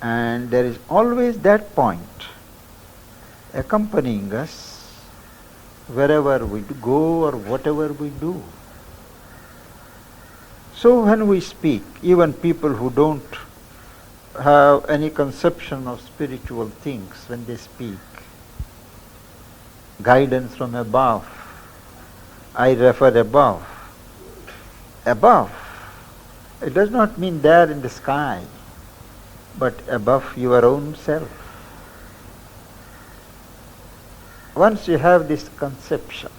And there is always that point accompanying us wherever we go or whatever we do. So when we speak, even people who don't have any conception of spiritual things, when they speak, guidance from above, I refer above. Above, it does not mean there in the sky, but above your own self. Once you have this conception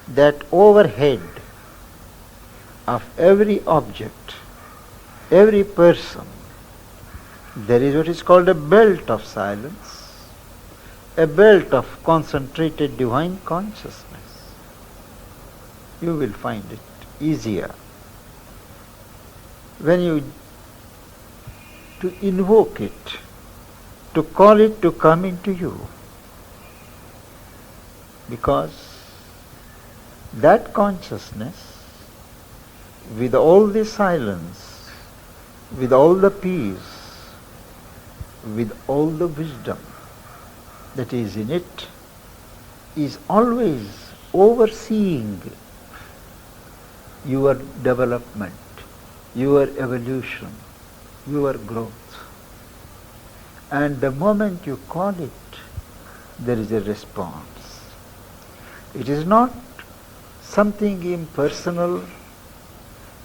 that overhead of every object, every person, there is what is called a belt of silence, a belt of concentrated divine consciousness. You will find it easier when you to invoke it, to call it to come into you, because that consciousness, with all the silence, with all the peace, with all the wisdom that is in it, is always overseeing your development, your evolution, your growth. And the moment you call it, there is a response. It is not something impersonal,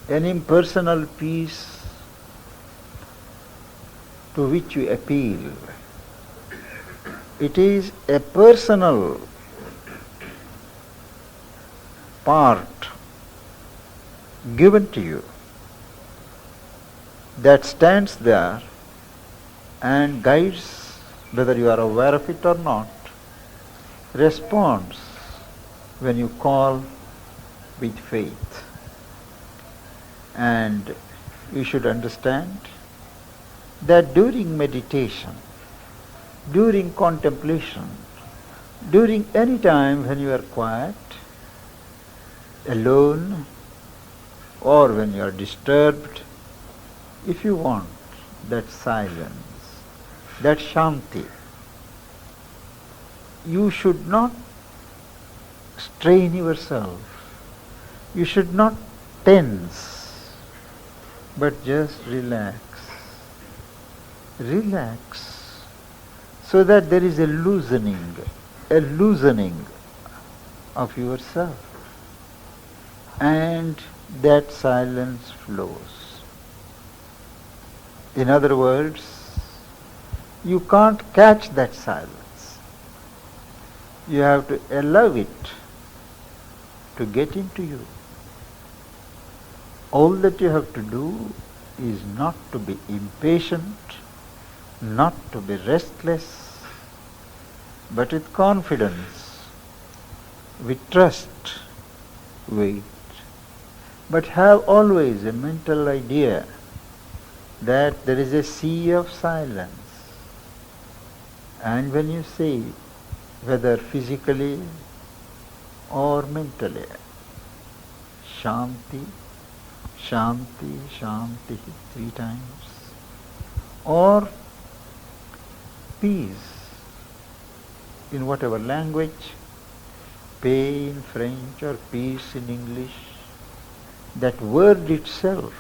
an impersonal peace to which you appeal. It is a personal part given to you that stands there and guides, whether you are aware of it or not, responds when you call with faith. And you should understand that during meditation, during contemplation, during any time when you are quiet, alone, or when you are disturbed, if you want that silence, that shanti, you should not strain yourself, you should not tense, but just relax. Relax, so that there is a loosening of yourself, and that silence flows. In other words, you can't catch that silence. You have to allow it to get into you. All that you have to do is not to be impatient, not to be restless, but with confidence, with trust, wait. But have always a mental idea that there is a sea of silence. And when you say, whether physically or mentally, Shanti, Shanti, Shanti 3 times, or peace in whatever language, paix in French or peace in English, that word itself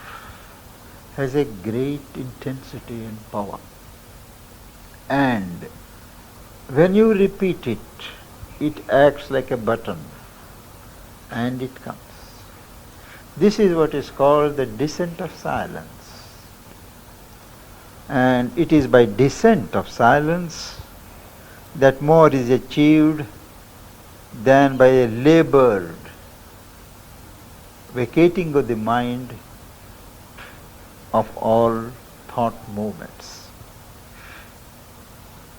has a great intensity and power. And when you repeat it, it acts like a button and it comes. This is what is called the descent of silence. And it is by descent of silence that more is achieved than by a labored vacating of the mind of all thought movements.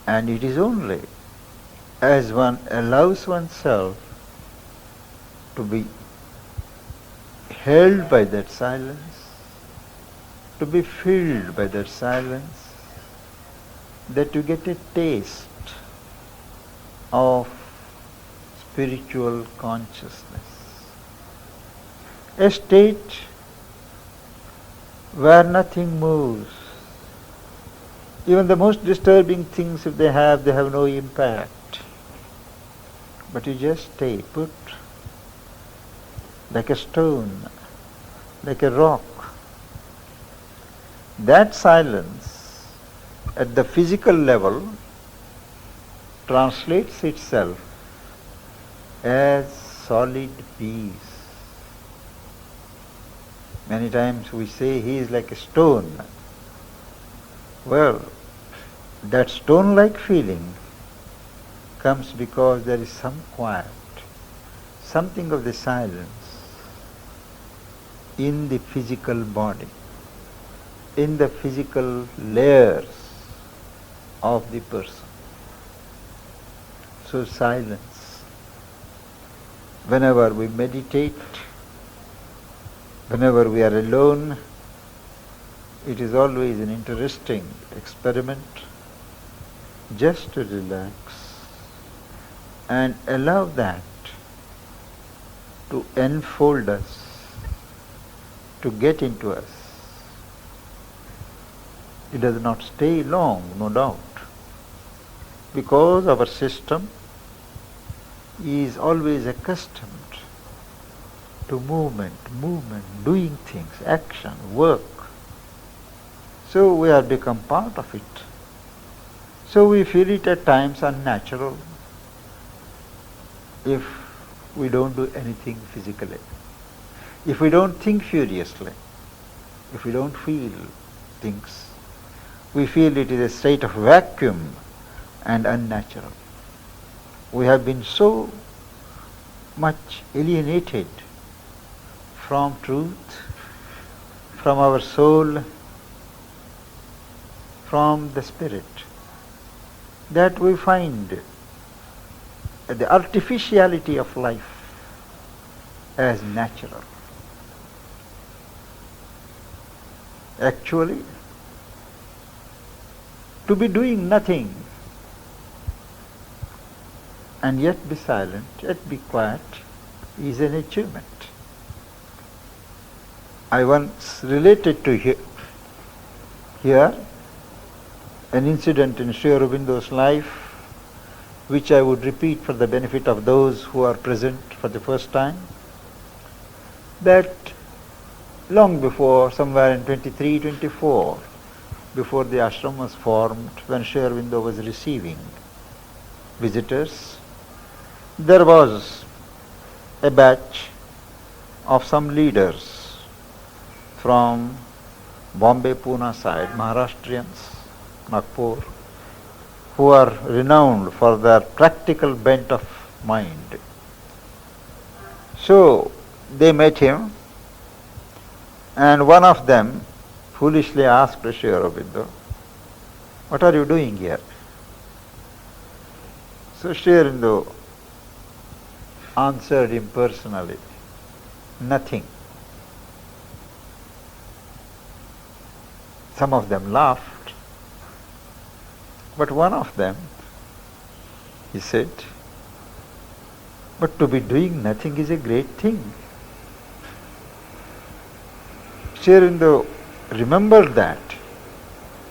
And it is only as one allows oneself to be held by that silence, to be filled by that silence, that you get a taste of spiritual consciousness. A state where nothing moves, Even the most disturbing things, if they have no impact. But you just stay put, like a stone, like a rock. That silence at the physical level translates itself as solid peace. Many times we say he is like a stone. Well, that stone-like feeling comes because there is some quiet, something of the silence in the physical body, in the physical layers of the person. So silence. Whenever we meditate, whenever we are alone, it is always an interesting experiment just to relax and allow that to enfold us, to get into us. It does not stay long, no doubt, because our system is always accustomed to movement, doing things, action, work. So we have become part of it. So we feel it at times unnatural if we don't do anything physically, if we don't think furiously, if we don't feel things. We feel it is a state of vacuum and unnatural. We have been so much alienated from truth, from our soul, from the spirit, that we find the artificiality of life as natural. Actually, to be doing nothing and yet be silent, yet be quiet, is an achievement. I once related to here an incident in Sri Aurobindo's life, which I would repeat for the benefit of those who are present for the first time, that long before, somewhere in 23, 24, before the ashram was formed, when Sri Aurobindo was receiving visitors, there was a batch of some leaders from Bombay, Pune side, Maharashtrians, Nagpur, who are renowned for their practical bent of mind. So they met him, and one of them foolishly asked Sri Aurobindo, "What are you doing here?" So Sri Aurobindo answered him personally, "Nothing." Some of them laughed, but one of them, he said, "But to be doing nothing is a great thing." Sri Aurobindo remembered that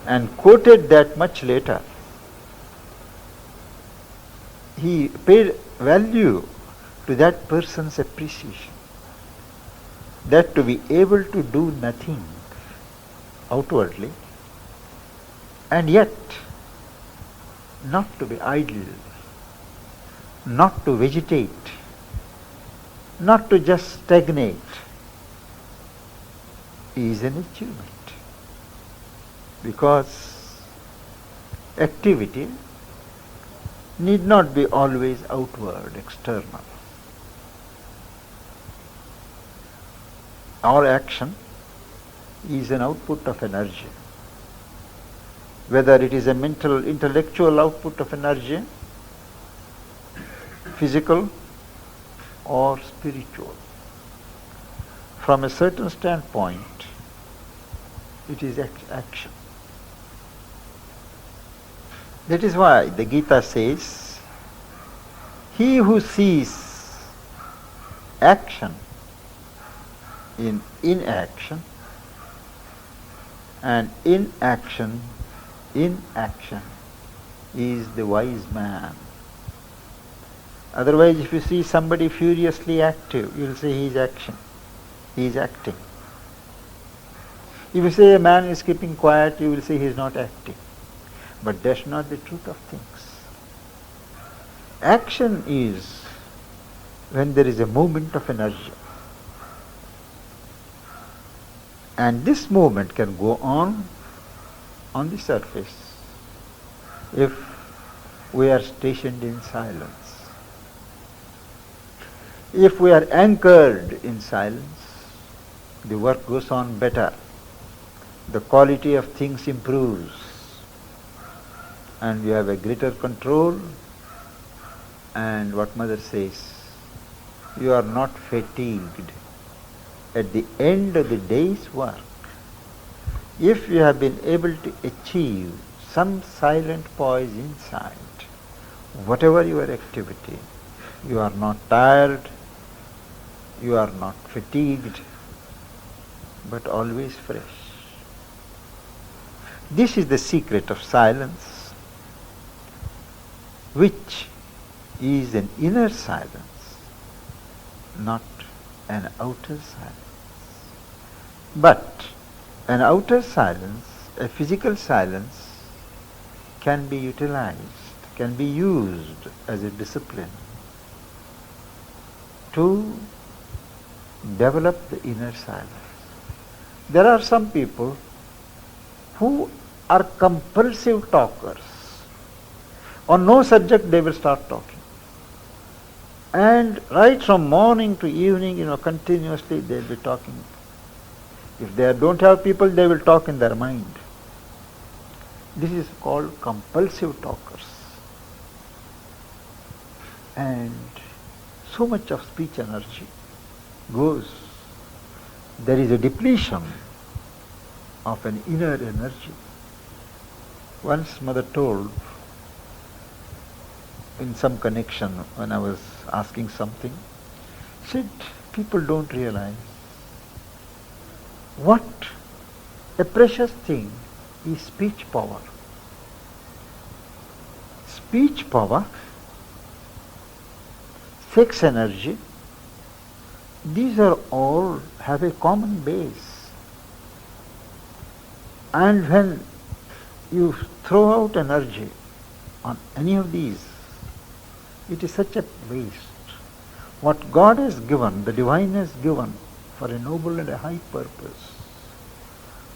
and quoted that much later. He paid value to that person's appreciation, that to be able to do nothing outwardly and yet not to be idle, not to vegetate, not to just stagnate, is an achievement. Because activity need not be always outward, external. Our action is an output of energy. Whether it is a mental, intellectual output of energy, physical or spiritual. From a certain standpoint, it is action. That is why the Gita says, he who sees action in inaction and inaction in action is the wise man. Otherwise, if you see somebody furiously active, you will say he is action. He is acting. If you say a man is keeping quiet, you will say he is not acting. But that's not the truth of things. Action is when there is a movement of energy. And this movement can go on the surface if we are stationed in silence. If we are anchored in silence, the work goes on better. The quality of things improves. And we have a greater control. And what Mother says, you are not fatigued at the end of the day's work. If you have been able to achieve some silent poise inside, whatever your activity, you are not tired, you are not fatigued, but always fresh. This is the secret of silence, which is an inner silence, not an outer silence. But an outer silence, a physical silence, can be utilized, can be used as a discipline to develop the inner silence. There are some people who are compulsive talkers. On no subject they will start talking. And right from morning to evening, continuously they will be talking. If they don't have people, they will talk in their mind. This is called compulsive talkers. And so much of speech energy goes. There is a depletion of an inner energy. Once Mother told, in some connection, when I was asking something, said, people don't realize what a precious thing is speech power. Speech power, sex energy, these are all have a common base. And when you throw out energy on any of these, it is such a waste. What God has given, the Divine has given for a noble and a high purpose,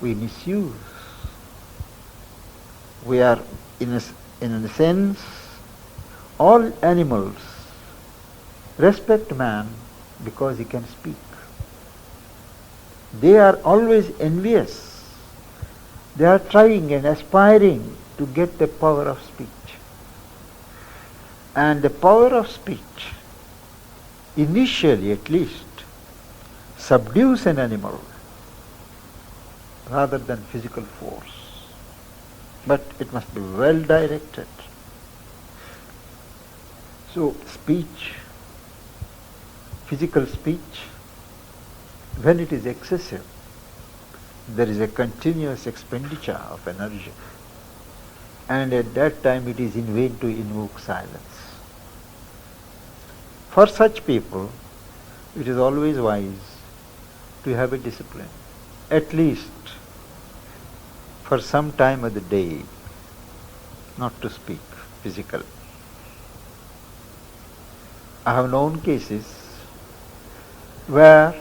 we misuse. We are, in a sense, all animals respect man because he can speak. They are always envious. They are trying and aspiring to get the power of speech. And the power of speech, initially at least, subdues an animal rather than physical force. But it must be well directed. So speech, physical speech, when it is excessive, there is a continuous expenditure of energy. And at that time it is in vain to invoke silence. For such people, it is always wise to have a discipline, at least for some time of the day, not to speak physically. I have known cases where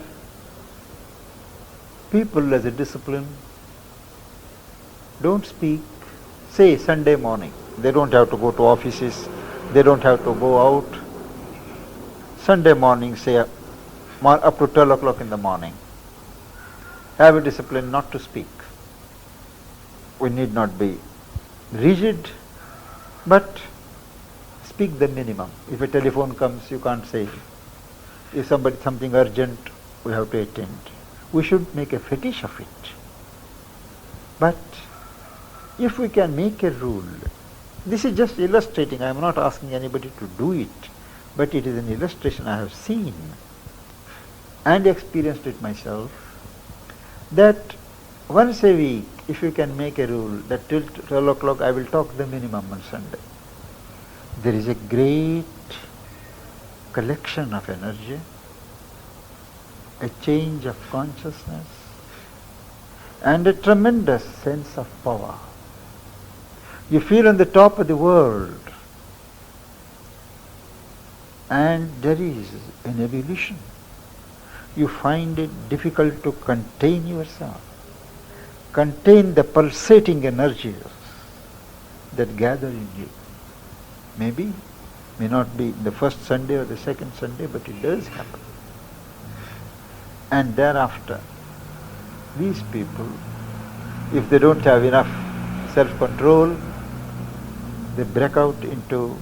people as a discipline don't speak, say Sunday morning. They don't have to go to offices, they don't have to go out. Sunday morning, say up to 12 o'clock in the morning, have a discipline not to speak. We need not be rigid, but speak the minimum. If a telephone comes, you can't say. If something urgent, we have to attend. We should make a fetish of it. But if we can make a rule, this is just illustrating, I am not asking anybody to do it, but it is an illustration I have seen and experienced it myself, that once a week if you can make a rule that till 12 o'clock I will talk the minimum on Sunday, there is a great collection of energy, a change of consciousness, and a tremendous sense of power. You feel on the top of the world, and there is an evolution. You find it difficult to contain yourself, contain the pulsating energies that gather in you. Maybe, may not be the first Sunday or the second Sunday, but it does happen. And thereafter, these people, if they don't have enough self-control, they break out into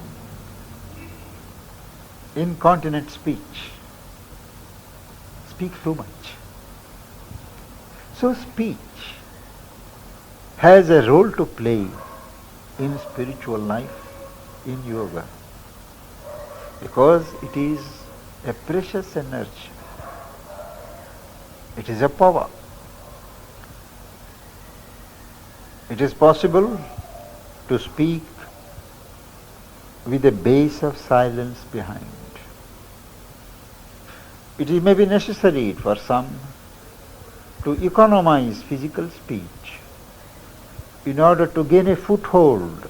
incontinent speech, speak too much. So speech has a role to play in spiritual life, in yoga, because it is a precious energy. It is a power. It is possible to speak with a base of silence behind. It may be necessary for some to economize physical speech in order to gain a foothold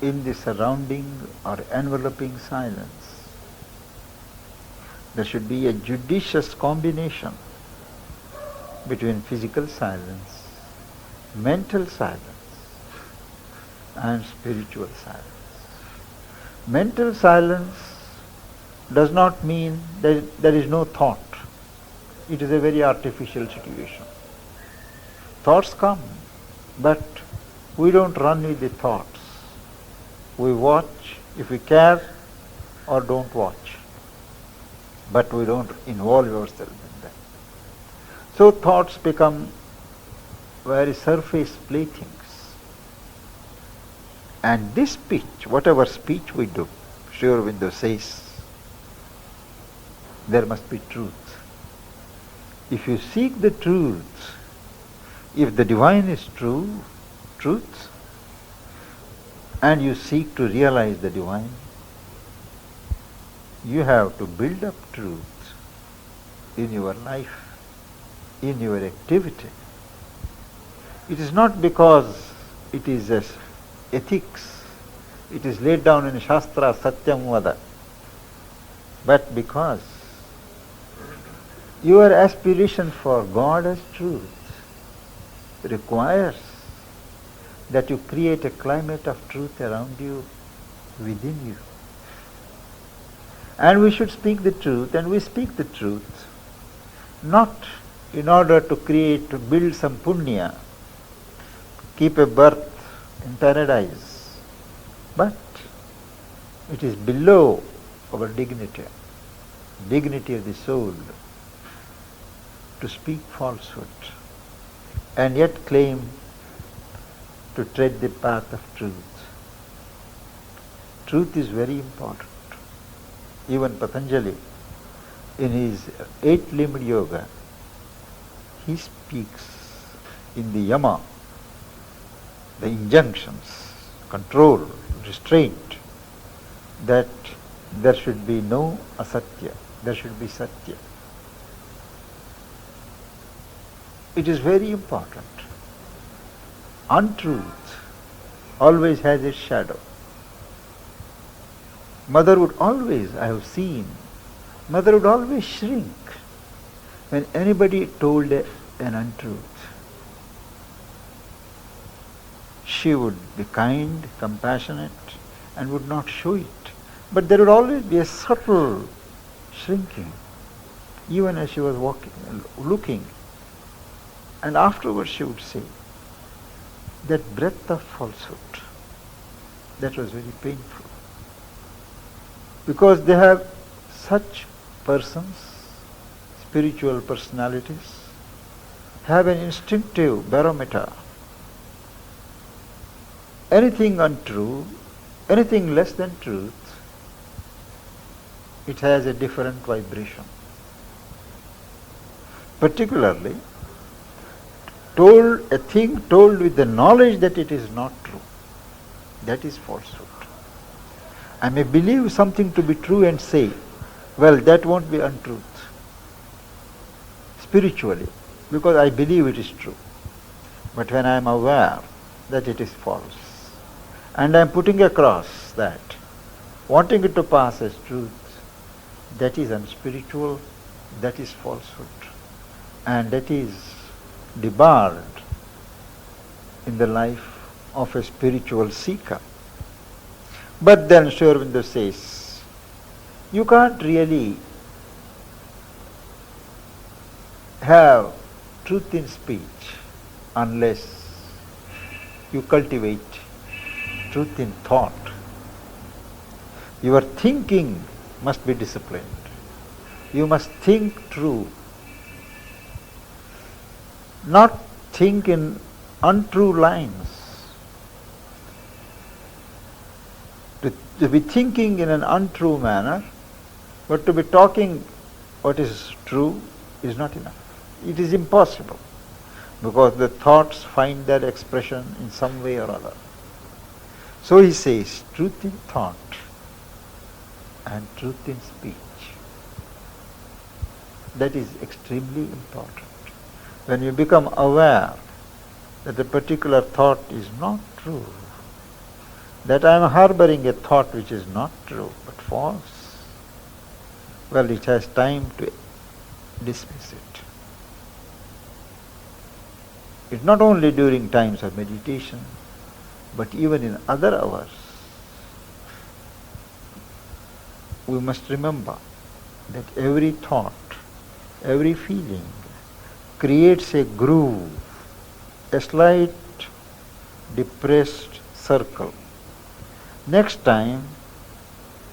in the surrounding or enveloping silence. There should be a judicious combination between physical silence, mental silence, and spiritual silence. Mental silence does not mean that there is no thought. It is a very artificial situation. Thoughts come, but we don't run with the thoughts. We watch if we care, or don't watch. But we don't involve ourselves in them. So thoughts become very surface playthings. And this speech, whatever speech we do, Sri Aurobindo says, there must be truth. If you seek the truth, if the divine is truth, and you seek to realize the divine, you have to build up truth in your life, in your activity. It is not because it is ethics, it is laid down in Shastra, Satyam Vada, but because your aspiration for God as truth requires that you create a climate of truth around you, within you. And we should speak the truth, and we speak the truth not in order to build some punya, keep a birth in paradise, but it is below our dignity of the soul, to speak falsehood and yet claim to tread the path of truth. Truth is very important. Even Patanjali, in his 8-limbed yoga, he speaks in the yama, the injunctions, control, restraint, that there should be no asatya, there should be satya. It is very important. Untruth always has its shadow. Mother would always shrink when anybody told an untruth. She would be kind, compassionate, and would not show it. But there would always be a subtle shrinking, even as she was walking, looking. And afterwards she would say, that breath of falsehood, that was very painful. Because they have such persons, spiritual personalities, have an instinctive barometer. Anything untrue, anything less than truth, it has a different vibration. Particularly, a thing told with the knowledge that it is not true. That is falsehood. I may believe something to be true and say, well, that won't be untruth. Spiritually, because I believe it is true. But when I am aware that it is false, and I am putting across that, wanting it to pass as truth, that is unspiritual, that is falsehood. And that is debarred in the life of a spiritual seeker. But then Sri Aurobindo says, you can't really have truth in speech unless you cultivate truth in thought. Your thinking must be disciplined. You must think true. Not think in untrue lines. To be thinking in an untrue manner, but to be talking what is true is not enough. It is impossible, because the thoughts find their expression in some way or other. So he says, truth in thought and truth in speech. That is extremely important. When you become aware that a particular thought is not true, that I am harboring a thought which is not true but false, well, it has time to dismiss it. It's not only during times of meditation, but even in other hours. We must remember that every thought, every feeling creates a groove, a slight depressed circle. Next time,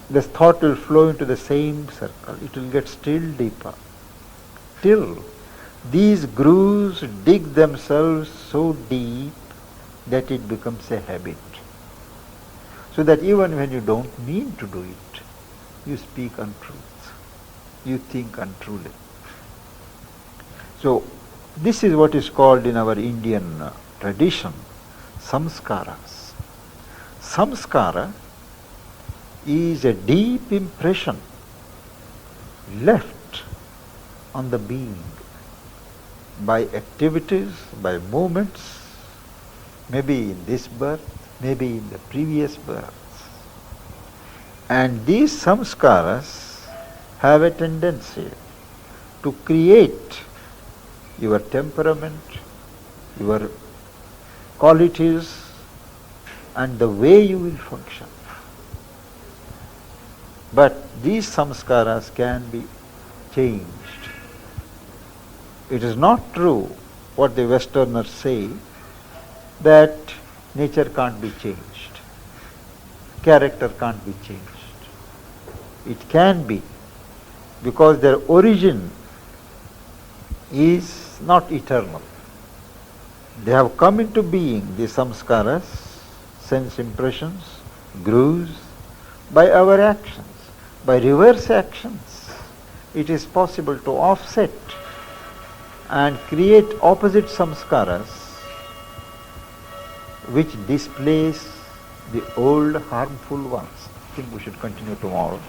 this thought will flow into the same circle. It will get still deeper, till these grooves dig themselves so deep that it becomes a habit. So that even when you don't mean to do it, you speak untruth, you think untruly. So this is what is called in our Indian tradition samskaras. Samskara is a deep impression left on the being by activities, by movements, maybe in this birth, maybe in the previous births. And these samskaras have a tendency to create your temperament, your qualities, and the way you will function. But these samskaras can be changed. It is not true what the Westerners say, that nature can't be changed, character can't be changed. It can be, because their origin is not eternal. They have come into being, the samskaras, sense impressions, grooves, by our actions, by reverse actions. It is possible to offset and create opposite samskaras which displace the old harmful ones. I think we should continue tomorrow.